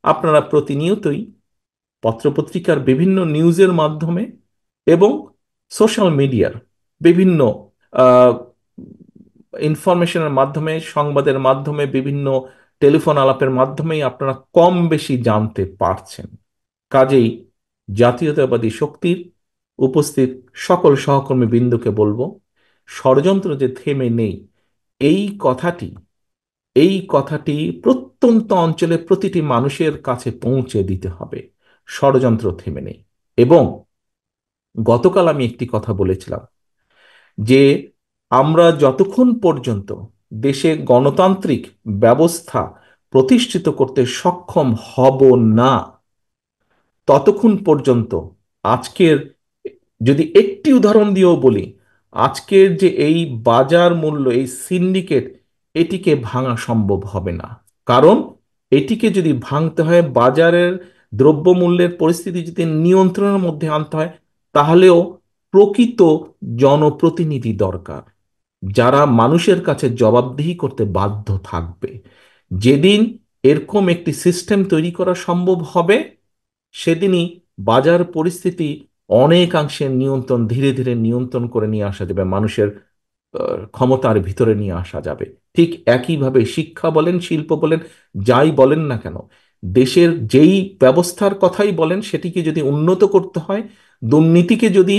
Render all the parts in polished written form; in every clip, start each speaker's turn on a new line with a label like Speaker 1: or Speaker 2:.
Speaker 1: আপনারা প্রতিনিয়তই পত্রপত্রিকার বিভিন্ন নিউজের মাধ্যমে এবং সোশ্যাল মিডিয়ার বিভিন্ন ইনফরমেশনের মাধ্যমে, সংবাদের মাধ্যমে, বিভিন্ন টেলিফোন আলাপের মাধ্যমেই আপনারা কম বেশি জানতে পারছেন। কাজেই জাতীয়তাবাদী শক্তির উপস্থিত সকল সহকর্মী বিন্দুকে বলবো, ষড়যন্ত্র যে থেমে নেই, এই কথাটি এই কথাটি প্রত্যন্ত অঞ্চলে প্রতিটি মানুষের কাছে পৌঁছে দিতে হবে। ষড়যন্ত্র থেমে নেই। এবং গতকাল আমি একটি কথা বলেছিলাম যে আমরা যতক্ষণ পর্যন্ত দেশে গণতান্ত্রিক ব্যবস্থা প্রতিষ্ঠিত করতে সক্ষম হব না, ততক্ষণ পর্যন্ত আজকের, যদি একটি উদাহরণ দিয়েও বলি, আজকের যে এই বাজার মূল্য, এই সিন্ডিকেট, এটিকে ভাঙা সম্ভব হবে না। কারণ এটিকে যদি ভাঙতে হয়, বাজারের দ্রব্যমূল্যের পরিস্থিতি যদি নিয়ন্ত্রণের মধ্যে আনতে হয়, তাহলেও প্রকৃত জনপ্রতিনিধি দরকার, যারা মানুষের কাছে জবাবদিহি করতে বাধ্য থাকবে। যেদিন এরকম একটি সিস্টেম তৈরি করা সম্ভব হবে, সেদিনই বাজার পরিস্থিতি অনেকাংশে নিয়ন্ত্রণ, ধীরে ধীরে নিয়ন্ত্রণ করে নিয়ে আসা যাবে, মানুষের ক্ষমতার ভিতরে নিয়ে আসা যাবে। ঠিক একইভাবে শিক্ষা বলেন, শিল্প বলেন, যাই বলেন না কেন, দেশের যেই ব্যবস্থার কথাই বলেন, সেটিকে যদি উন্নত করতে হয়, দুর্নীতিকে যদি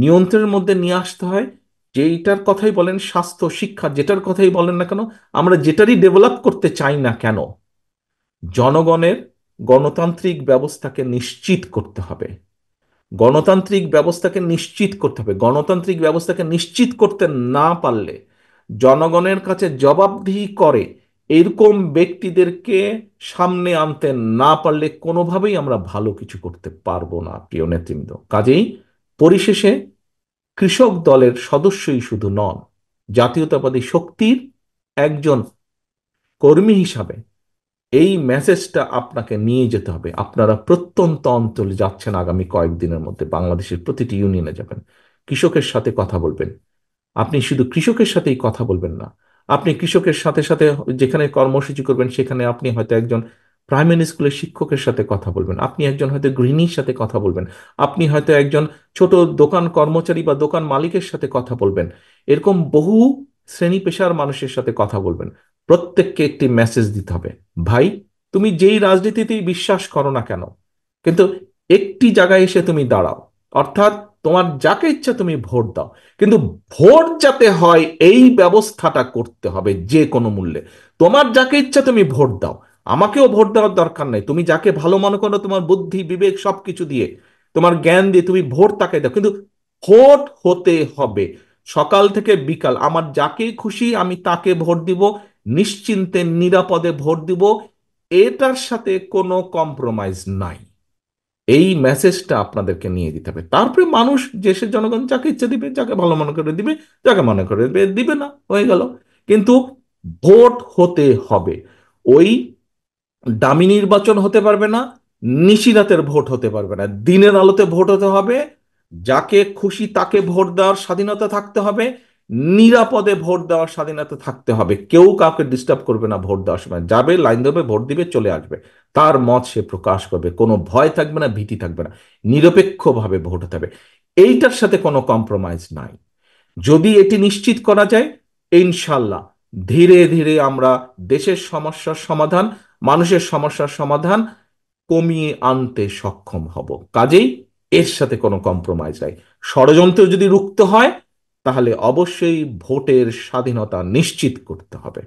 Speaker 1: নিয়ন্ত্রণের মধ্যে নিয়ে আসতে হয়, যেইটার কথাই বলেন, স্বাস্থ্য, শিক্ষা, যেটার কথাই বলেন না কেন, আমরা যেটারই ডেভেলপ করতে চাই না কেন, জনগণের গণতান্ত্রিক ব্যবস্থাকে নিশ্চিত করতে হবে। গণতান্ত্রিক ব্যবস্থাকে নিশ্চিত করতে হবে। গণতান্ত্রিক ব্যবস্থাকে নিশ্চিত করতে না পারলে, জনগণের কাছে জবাবদিহি করে এরকম ব্যক্তিদেরকে সামনে আনতে না পারলে, কোনোভাবেই আমরা ভালো কিছু করতে পারবো না, প্রিয় নেতৃবৃন্দ। কাজেই পরিশেষে কৃষক দলের সদস্যই শুধু নন, জাতীয়তাবাদী শক্তির একজন কর্মী হিসাবে এই মেসেজটা আপনাকে নিয়ে যেতে হবে। আপনারা প্রত্যন্ত অঞ্চলে যাচ্ছেন, আগামী কয়েকদিনের মধ্যে বাংলাদেশের প্রতিটি ইউনিয়নে যাবেন, কৃষকের সাথে কথা বলবেন। আপনি শুধু কৃষকের সাথেই কথা বলবেন না, আপনি কৃষকের সাথে সাথে যেখানে কর্মসূচি করবেন, সেখানে আপনি হয়তো একজন প্রাইমারি স্কুলের শিক্ষকের সাথে কথা বলবেন, আপনি একজন হয়তো গৃহিণীর সাথে কথা বলবেন, আপনি হয়তো একজন ছোট দোকান কর্মচারী বা দোকান মালিকের সাথে কথা বলবেন। এরকম বহু শ্রেণী পেশার মানুষের সাথে কথা বলবেন। প্রত্যেককে একটি মেসেজ দিতে হবে, ভাই, তুমি যেই রাজনীতিতেই বিশ্বাস করো না কেন, কিন্তু একটি জায়গায় এসে তুমি দাঁড়াও। অর্থাৎ তোমার যাকে ইচ্ছা তুমি ভোট দাও, কিন্তু ভোট যাতে হয় এই ব্যবস্থাটা করতে হবে যে কোনো মূল্যে। তোমার যাকে ইচ্ছা তুমি ভোট দাও, আমাকেও ভোট দেওয়ার দরকার নাই, তুমি যাকে ভালো মনে করো, তোমার বুদ্ধি বিবেক সবকিছু দিয়ে, তোমার জ্ঞান দিয়ে তুমি ভোট তাকে দাও, কিন্তু ভোট হতে হবে। সকাল থেকে বিকাল আমার যাকে খুশি আমি তাকে ভোট দিব, নিশ্চিন্তে নিরাপদে ভোট দিব, এটার সাথে কোনো কম্প্রোমাইজ নাই। এই মেসেজটা আপনাদেরকে নিয়ে দিতে হবে। তারপরে মানুষ, দেশের জনগণ যাকে ইচ্ছে দিবে, যাকে ভালো মনে করে দিবে, যাকে মনে করে দিবে দিবে না, হয়ে গেল। কিন্তু ভোট হতে হবে। ওই দামি নির্বাচন হতে পারবে না, নিশিরাতের ভোট হতে পারবে না, দিনের আলোতে ভোট হতে হবে। যাকে খুশি তাকে ভোট দেওয়ার স্বাধীনতা থাকতে হবে, নিরাপদে ভোট দেওয়ার স্বাধীনতা থাকতে হবে। কেউ কাউকে ডিস্টার্ব করবে না, ভোট দেওয়ার সময় যাবে, লাইন ধরবে, ভোট দিবে, চলে আসবে, তার মত সে প্রকাশ করবে, কোনো ভয় থাকবে না, ভীতি থাকবে না, নিরপেক্ষভাবে ভোট হতে হবে। এইটার সাথে কোনো কম্প্রোমাইজ নাই। যদি এটি নিশ্চিত করা যায়, ইনশাল্লাহ ধীরে ধীরে আমরা দেশের সমস্যার সমাধান, মানুষের সমস্যার সমাধান কমিয়ে আনতে সক্ষম হব। কাজেই এর সাথে কোনো কম্প্রোমাইজ নাই। ষড়যন্ত্র যদি রুখতে হয়, তাহলে অবশ্যই ভোটের স্বাধীনতা নিশ্চিত করতে হবে।